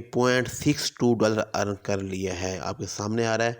$0.62 ارن کر لیا ہے، آپ کے سامنے آ رہا ہے۔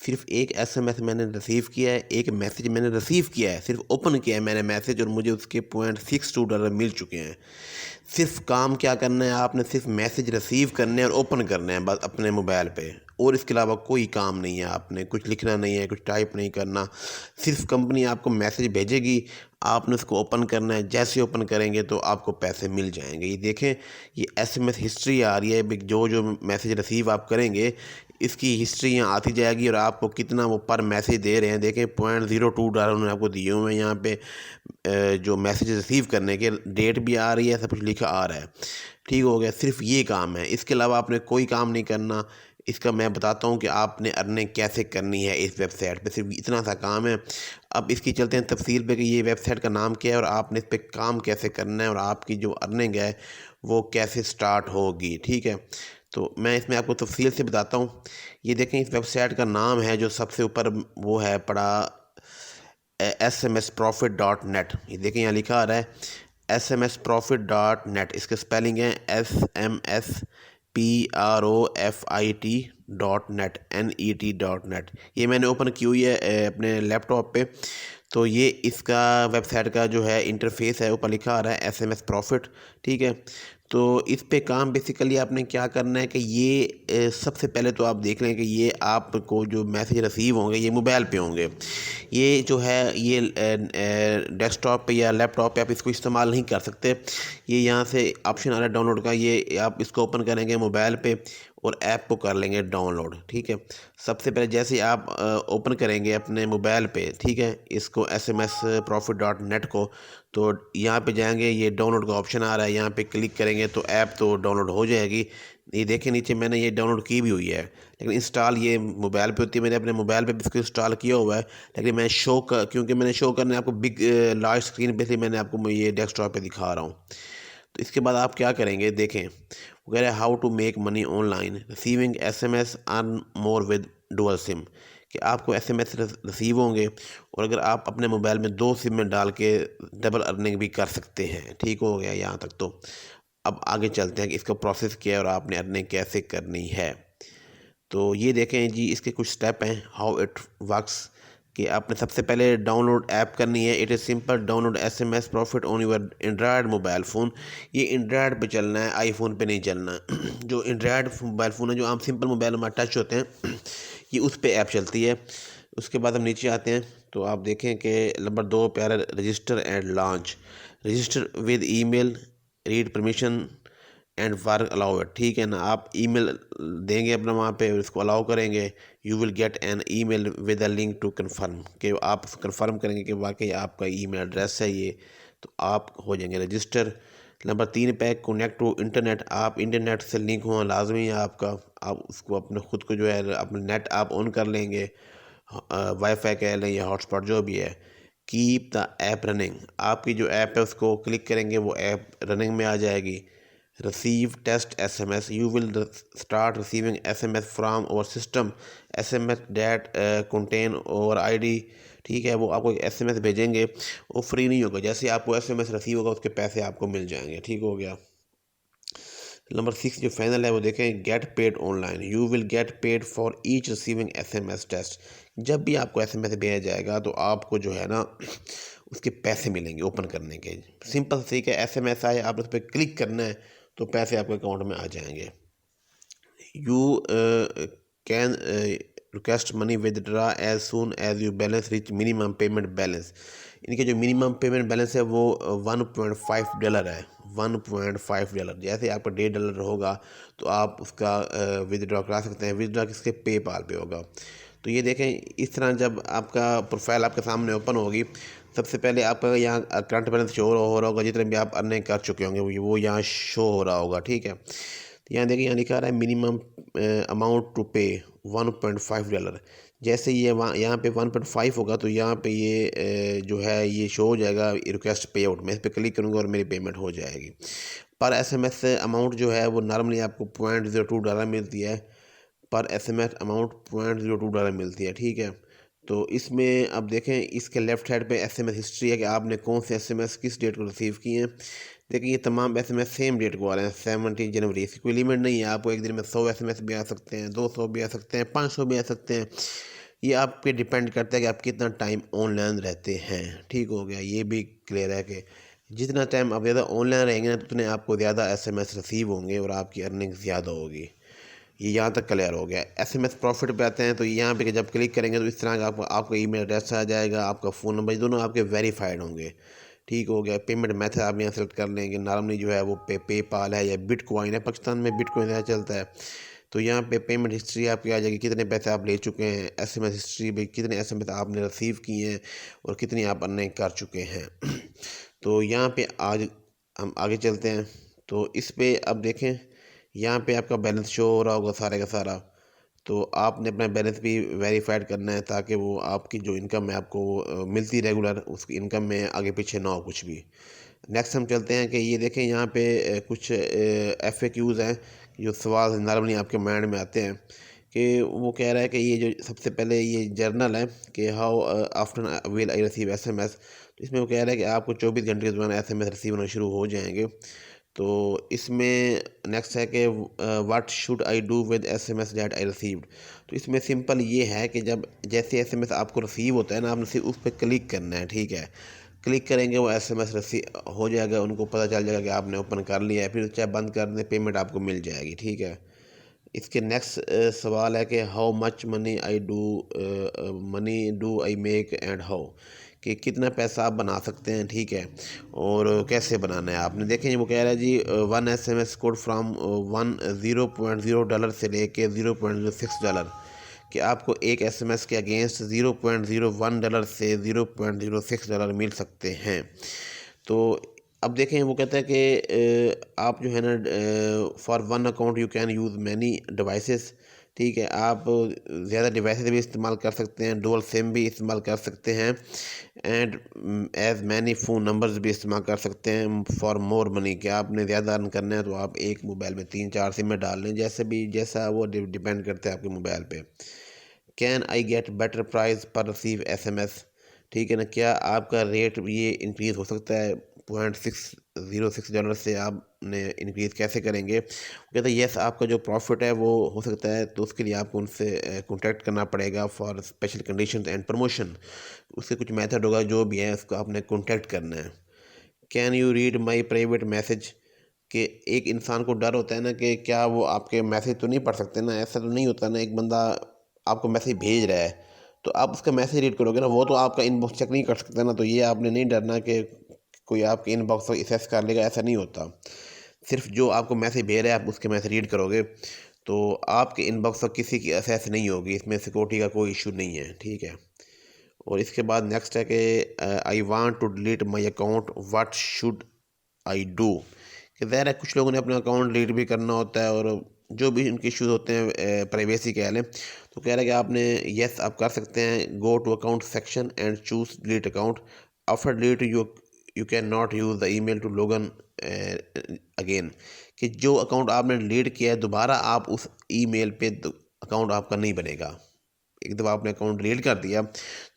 صرف ایک ایس ایم ایس میں نے ریسیو کیا ہے، ایک میسیج میں نے ریسیو کیا ہے، صرف اوپن کیا ہے میں نے میسیج، اور مجھے اس کے $0.62 مل چکے ہیں۔ صرف کام کیا کرنا ہے، آپ نے صرف میسیج ریسیو کرنے اور اوپن کرنا ہے بس اپنے موبائل پہ، اور اس کے علاوہ کوئی کام نہیں ہے، آپ نے کچھ لکھنا نہیں ہے، کچھ ٹائپ نہیں کرنا۔ صرف کمپنی آپ کو میسیج بھیجے گی، آپ نے اس کو اوپن کرنا ہے، جیسے اوپن کریں گے تو آپ کو پیسے مل جائیں گے۔ یہ دیکھیں، یہ ایس ایم ایس ہسٹری آ رہی ہے، جو میسیج ریسیو آپ کریں گے اس کی ہسٹری یہاں آتی جائے گی، اور آپ کو کتنا وہ پر میسیج دے رہے ہیں دیکھیں۔ $0.02 انہوں نے آپ کو دیے ہوئے ہیں یہاں پہ، جو میسیج ریسیو کرنے کے ڈیٹ بھی آ رہی ہے، سب کچھ لکھا آ رہا ہے۔ ٹھیک ہو گیا، صرف یہ کام ہے، اس کے علاوہ آپ نے کوئی کام نہیں کرنا۔ اس کا میں بتاتا ہوں کہ آپ نے ارننگ کیسے کرنی ہے اس ویب سائٹ پہ، صرف اتنا سا کام ہے۔ اب اس کی چلتے ہیں تفصیل پہ کہ یہ ویب سائٹ کا نام کیا ہے، اور آپ نے اس پہ کام کیسے کرنا ہے، اور آپ کی جو ارننگ ہے وہ کیسے سٹارٹ ہوگی۔ ٹھیک ہے، تو میں اس میں آپ کو تفصیل سے بتاتا ہوں۔ یہ دیکھیں، اس ویب سائٹ کا نام ہے جو سب سے اوپر وہ ہے پڑا smsprofit.net۔ یہ دیکھیں یہاں لکھا آ رہا ہے smsprofit.net، اس کے سپیلنگ ہیں smsprofit.net یہ میں نے اوپن کی ہوئی ہے اپنے لیپ ٹاپ پہ۔ تو یہ اس کا ویب سائٹ کا جو ہے انٹرفیس ہے، اوپر لکھا آ رہا ہے ایس ایم ایس پروفٹ۔ ٹھیک ہے، تو اس پہ کام بیسیکلی آپ نے کیا کرنا ہے کہ یہ سب سے پہلے تو آپ دیکھ لیں کہ یہ آپ کو جو میسیج ریسیو ہوں گے یہ موبائل پہ ہوں گے۔ یہ جو ہے یہ ڈیسک ٹاپ پہ یا لیپ ٹاپ پہ آپ اس کو استعمال نہیں کر سکتے۔ یہ یہاں سے آپشن آ رہا ہے ڈاؤن لوڈ کا، یہ آپ اس کو اوپن کریں گے موبائل پہ اور ایپ کو کر لیں گے ڈاؤن لوڈ۔ ٹھیک ہے، سب سے پہلے جیسے آپ اوپن کریں گے اپنے موبائل پہ، ٹھیک ہے، اس کو smsprofit.net کو، تو یہاں پہ جائیں گے، یہ ڈاؤن لوڈ کا آپشن آ رہا ہے، یہاں پہ کلک کریں گے تو ایپ تو ڈاؤن لوڈ ہو جائے گی۔ یہ دیکھیں نیچے میں نے یہ ڈاؤن لوڈ کی بھی ہوئی ہے، لیکن انسٹال یہ موبائل پہ ہوتی ہے، میں نے اپنے موبائل پہ بھی اس کو انسٹال کیا ہوا ہے، لیکن میں کیونکہ میں نے شو کرنا ہے آپ کو بگ لارج اسکرین پہ سے، میں نے آپ کو یہ ڈیسک ٹاپ پہ دکھا رہا ہوں۔ تو اس کے بعد آپ کیا کریں گے دیکھیں، وہ کہہ رہے ہیں how to make money online receiving S M S earn more with dual SIM, کہ آپ کو ایس ایم ایس ریسیو ہوں گے، اور اگر آپ اپنے موبائل میں 2 سم میں ڈال کے ڈبل ارننگ بھی کر سکتے ہیں۔ ٹھیک ہو گیا یہاں تک، تو اب آگے چلتے ہیں کہ اس کا پروسیس کیا ہے اور آپ نے ارننگ کیسے کرنی ہے۔ تو یہ دیکھیں جی، اس کے کچھ سٹیپ ہیں ہاؤ اٹ ورکس، کہ آپ نے سب سے پہلے ڈاؤن لوڈ ایپ کرنی ہے۔ It is simple download S M S profit on your Android mobile phone. یہ اینڈرائڈ پہ چلنا ہے، آئی فون پہ نہیں چلنا۔ جو اینڈرائڈ موبائل فون ہے، جو عام سمپل موبائل ہمارے ٹچ ہوتے ہیں، یہ اس پہ ایپ چلتی ہے۔ اس کے بعد ہم نیچے آتے ہیں تو آپ دیکھیں کہ نمبر 2 پہ آ رہا ہے register and launch, register with email, read permission and work allow it. ٹھیک ہے نا، آپ ای میل دیں گے اپنا وہاں پہ، اس کو الاؤ کریں گے، you will get an email with a link to confirm, کہ آپ کنفرم کریں گے کہ واقعی آپ کا ای میل ایڈریس ہے یہ، تو آپ ہو جائیں گے رجسٹر۔ نمبر 3 پہ کنیکٹ ٹو انٹرنیٹ، آپ انٹرنیٹ سے لنک ہونا لازمی ہے آپ کا، آپ اس کو اپنے خود کو جو ہے اپنے نیٹ آپ آن کر لیں گے، وائی فائی کہہ لیں یا ہاٹ اسپاٹ جو بھی ہے۔ کیپ دا ایپ رننگ، آپ کی جو ایپ ہے اس کو کلک کریں گے، وہ ایپ رننگ میں آ جائے گی۔ Receive test S M S, you will start receiving S M S from our system, S M S that contain our I D. ٹھیک ہے، وہ آپ کو ایک ایس ایم ایس بھیجیں گے، وہ فری نہیں ہوگا، جیسے آپ کو ایس ایم ایس ریسیو ہوگا اس کے پیسے آپ کو مل جائیں گے۔ ٹھیک ہو گیا۔ نمبر 6 جو فائنل ہے وہ دیکھیں، get paid online, you will get paid for each receiving S M S test. جب بھی آپ کو ایس ایم ایس بھیجا جائے گا تو آپ کو جو ہے نا اس کے پیسے ملیں گے اوپن کرنے کے۔ سمپل سی کہ ایس ایم ایس آئے، آپ اس پہ کلک کرنا ہے تو پیسے آپ کے اکاؤنٹ میں آ جائیں گے۔ You can request money withdraw as soon as you balance reach minimum payment balance, ان کے جو منیمم پیمنٹ بیلنس ہے وہ $1.5 ہے، $1.5۔ جیسے آپ کا $1.5 ہوگا تو آپ اس کا ود ڈرا کرا سکتے ہیں، ود ڈرا کس کے پے پال پہ ہوگا۔ تو یہ دیکھیں اس طرح جب آپ کا پروفائل آپ کے سامنے اوپن ہوگی، سب سے پہلے آپ کا یہاں کرنٹ بیلنس شو ہو رہا ہوگا، جتنے بھی آپ ارننگ کر چکے ہوں گے وہ یہاں شو ہو رہا ہوگا۔ ٹھیک ہے، یہاں دیکھیں یہاں لکھا رہا ہے منیمم اماؤنٹ ٹو پے $1.5۔ جیسے یہ یہاں پہ 1.5 ہوگا تو یہاں پہ یہ جو ہے یہ شو ہو جائے گا ریکویسٹ پے آؤٹ، میں اس پہ کلک کروں گا اور میری پیمنٹ ہو جائے گی۔ پر ایس ایم ایس اماؤنٹ جو ہے وہ نارملی آپ کو $0.02 ملتی ہے، پر ایس ایم ایس اماؤنٹ $0.02 ملتی ہے۔ ٹھیک ہے، تو اس میں اب دیکھیں اس کے لیفٹ سائڈ پہ ایس ایم ایس ہسٹری ہے کہ آپ نے کون سے ایس ایم ایس کس ڈیٹ کو ریسیو کیے ہیں۔ دیکھیں یہ تمام S M S same date کو آ رہے ہیں 17 جنوری، اس کی کوئی لیمٹ نہیں ہے، آپ کو ایک دن میں 100 ایس ایم ایس بھی آ سکتے ہیں، 200 بھی آ سکتے ہیں، 500 بھی آ سکتے ہیں، یہ آپ پہ ڈیپینڈ کرتا ہے کہ آپ کتنا ٹائم آن لائن رہتے ہیں، ٹھیک ہو گیا۔ یہ بھی کلیئر ہے کہ جتنا ٹائم آپ زیادہ آن لائن رہیں گے نا اتنے آپ کو زیادہ ایس ایم ایس ریسیو ہوں گے اور آپ کی ارننگ زیادہ ہوگی، یہ یہاں تک کلیئر ہو گیا۔ ایس ایم ایس پروفٹ پہ آتے ہیں تو یہاں پہ جب کلک کریں گے تو اس طرح کا آپ کا ای میل ایڈریس آ جائے گا، آپ کا فون نمبر، دونوں آپ کے ویریفائڈ ہوں گے، ٹھیک ہو گیا۔ پیمنٹ میتھڈ آپ یہاں سلیکٹ کر لیں گے، نارملی جو ہے وہ پے پال ہے یا بٹ کوائن ہے، پاکستان میں بٹ کوائن چلتا ہے، تو یہاں پہ پیمنٹ ہسٹری آپ کی آ جائے گی، کتنے پیسے آپ لے چکے ہیں، ایس ایم ایس ہسٹری بھی کتنے ایس ایم ایس آپ نے ریسیو کیے ہیں اور کتنی آپ ارننگ کر چکے ہیں۔ تو یہاں پہ آج ہم آگے چلتے ہیں، تو اس پہ اب دیکھیں یہاں پہ آپ کا بیلنس شو ہو رہا ہوگا سارے کا سارا، تو آپ نے اپنا بیلنس بھی ویریفائڈ کرنا ہے تاکہ وہ آپ کی جو انکم ہے آپ کو ملتی ریگولر، اس کی انکم میں آگے پیچھے نہ ہو کچھ بھی۔ نیکسٹ ہم چلتے ہیں کہ یہ دیکھیں یہاں پہ کچھ ایف اے کیوز ہیں، جو سوال نارملی آپ کے مائنڈ میں آتے ہیں، کہ وہ کہہ رہا ہے کہ یہ جو سب سے پہلے یہ جرنل ہے کہ how often will I receive S M S, تو اس میں وہ کہہ رہا ہے کہ آپ کو 24 گھنٹے کے دوران ایس ایم ایس ریسیو ہونا شروع ہو جائیں گے۔ تو اس میں نیکسٹ ہے کہ what should I do with S M S that I received, تو اس میں سمپل یہ ہے کہ جب جیسے ایس ایم ایس آپ کو ریسیو ہوتا ہے نا، آپ نے صرف اس پہ کلک کرنا ہے، ٹھیک ہے، کلک کریں گے وہ ایس ایم ایس ریسیو ہو جائے گا، ان کو پتہ چل جائے گا کہ آپ نے اوپن کر لیا ہے، پھر چاہے بند کر دیں پیمنٹ آپ کو مل جائے گی، ٹھیک ہے۔ اس کے نیکسٹ سوال ہے کہ how much money do I make and how, کہ کتنا پیسہ آپ بنا سکتے ہیں، ٹھیک ہے، اور کیسے بنانا ہے آپ نے۔ دیکھیں وہ کہہ رہا ہے جی 1 S M S code from 0.0 سے لے کے $0.06، کہ آپ کو ایک ایس ایم ایس کے اگینسٹ $0.01 سے $0.06 مل سکتے ہیں۔ تو اب دیکھیں وہ کہتا ہے کہ آپ جو ہے نا for one account you can use many devices, ٹھیک ہے، آپ زیادہ ڈیوائسز بھی استعمال کر سکتے ہیں، ڈول سم بھی استعمال کر سکتے ہیں، and as many phone numbers بھی استعمال کر سکتے ہیں فار مور منی، کہ آپ نے زیادہ ارن کرنا ہے تو آپ ایک موبائل میں 3-4 سمیں ڈال لیں، جیسا وہ ڈیپینڈ کرتا ہے آپ کے موبائل پہ۔ Can I get better price per receive S M S, ٹھیک ہے نا، کیا آپ کا ریٹ یہ انکریز ہو سکتا ہے $0.606 سے، آپ نے انکریز کیسے کریں گے؟ وہ کہتے ہیں یس، آپ کا جو پروفٹ ہے وہ ہو سکتا ہے، تو اس کے لیے آپ کو ان سے کانٹیکٹ کرنا پڑے گا for special conditions and promotion, اس کے کچھ میتھڈ ہوگا جو بھی ہے اس کو آپ نے کانٹیکٹ کرنا ہے۔ Can you read my private message, کہ ایک انسان کو ڈر ہوتا ہے نا کہ کیا وہ آپ کے میسج تو نہیں پڑھ سکتے نا، ایسا تو نہیں ہوتا نا، ایک بندہ آپ کو میسیج بھیج رہا ہے تو آپ اس کا میسیج ریڈ کرو گے نا، وہ تو آپ کا ان باکس چیک نہیں کر سکتا نا، تو یہ آپ نے نہیں ڈرنا کہ کوئی آپ کے ان باکس کو ایکسیس کر لے گا، ایسا نہیں ہوتا۔ صرف جو آپ کو میسیج بھیج رہا ہے آپ اس کے میسیج ریڈ کرو گے تو آپ کے ان باکس پر کسی کی ایکسیس نہیں ہوگی، اس میں سیکورٹی کا کوئی ایشو نہیں ہے، ٹھیک ہے۔ اور اس کے بعد نیکسٹ ہے کہ I want to delete my account what should I do, کہ ظاہر ہے کچھ لوگوں نے اپنا اکاؤنٹ ڈیلیٹ بھی کرنا ہوتا ہے اور جو بھی ان کے ایشوز ہوتے ہیں پرائیویسی کے لیں، تو کہہ رہا ہے کہ آپ نے یس آپ کر سکتے ہیں، go to account section and choose delete account, after delete you can not use the email to login again, کہ جو اکاؤنٹ آپ نے ڈیلیٹ کیا ہے دوبارہ آپ اس ای میل پہ اکاؤنٹ آپ کا نہیں بنے گا، ایک دفعہ آپ نے اکاؤنٹ ڈیلیٹ کر دیا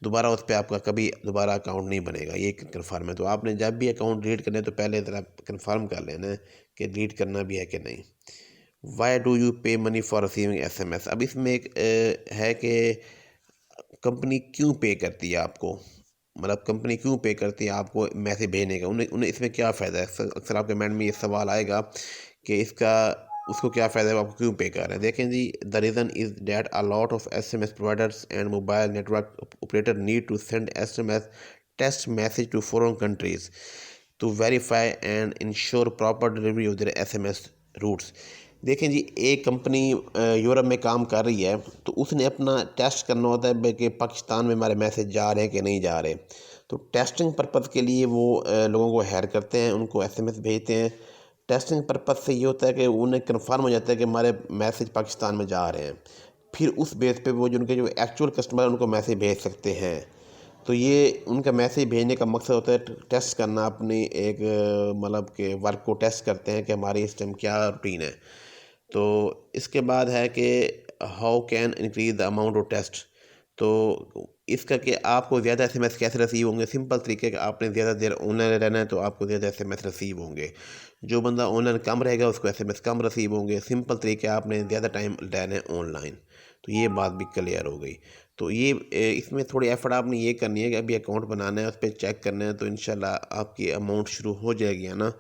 دوبارہ اس پہ آپ کا کبھی دوبارہ اکاؤنٹ نہیں بنے گا، یہ کنفرم ہے۔ تو آپ نے جب بھی اکاؤنٹ ڈیلیٹ کرنا ہے تو پہلے ذرا کنفرم کر لینا ہے کہ ڈیلیٹ کرنا بھی ہے کہ نہیں۔ Why do you pay money for receiving S M S, اب اس میں ایک ہے کہ کمپنی کیوں پے کرتی ہے آپ کو، مطلب کمپنی کیوں پے کرتی ہے آپ کو میسیج بھیجنے کا، انہیں اس میں کیا فائدہ ہے، اکثر آپ کے مائنڈ میں یہ سوال آئے گا کہ اس کو کیا فائدہ ہے، آپ کو کیوں پے کر رہے ہیں۔ دیکھیں جی the reason is that a lot of S M S providers and mobile network operator need to send S M S test message to foreign countries to verify and ensure proper delivery of their S M S routes. دیکھیں جی ایک company Europe میں کام کر رہی ہے تو اس نے اپنا ٹیسٹ کرنا ہوتا ہے کہ پاکستان میں ہمارے میسیج جا رہے ہیں کہ نہیں جا رہے، تو ٹیسٹنگ پرپز کے لیے وہ لوگوں کو ہائر کرتے ہیں، ان کو ایس ایم ایس بھیجتے ہیں۔ ٹیسٹنگ پرپز سے یہ ہوتا ہے کہ انہیں کنفرم ہو جاتا ہے کہ ہمارے میسیج پاکستان میں جا رہے ہیں، پھر اس بیس پہ وہ ان کے جو ایکچوئل کسٹمر ہیں ان کو میسیج بھیج سکتے ہیں۔ تو یہ ان کا میسیج بھیجنے کا مقصد ہوتا ہے ٹیسٹ کرنا، اپنی ایک مطلب کہ ورک کو ٹیسٹ کرتے ہیں کہ ہماری اس ٹائم کیا روٹین ہے۔ تو اس کے بعد ہے کہ how can increase the amount of test, تو اس کا کہ آپ کو زیادہ ایس ایم ایس کیسے رسیو ہوں گے، سمپل طریقے کہ آپ نے زیادہ دیر آن لائن رہنا ہے تو آپ کو زیادہ ایس ایم ایس رسیو ہوں گے. جو بندہ آن لائن کم رہے گا اس کو ایس ایم ایس کم رسیو ہوں گے. سمپل طریقے آپ نے زیادہ ٹائم رہنا ہے آن لائن. تو یہ بات بھی کلیئر ہو گئی. تو یہ اس میں تھوڑی ایفرٹ آپ نے یہ کرنی ہے کہ ابھی اکاؤنٹ بنانا ہے، اس پہ چیک کرنا ہے، تو انشاءاللہ آپ کی اماؤنٹ شروع ہو جائے گی نا.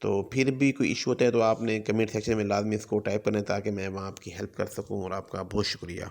تو پھر بھی کوئی ایشو ہوتا ہے تو آپ نے کمنٹ سیکشن میں لازمی اس کو ٹائپ کرنا ہے تاکہ میں وہاں آپ کی ہیلپ کر سکوں. اور آپ کا بہت شکریہ.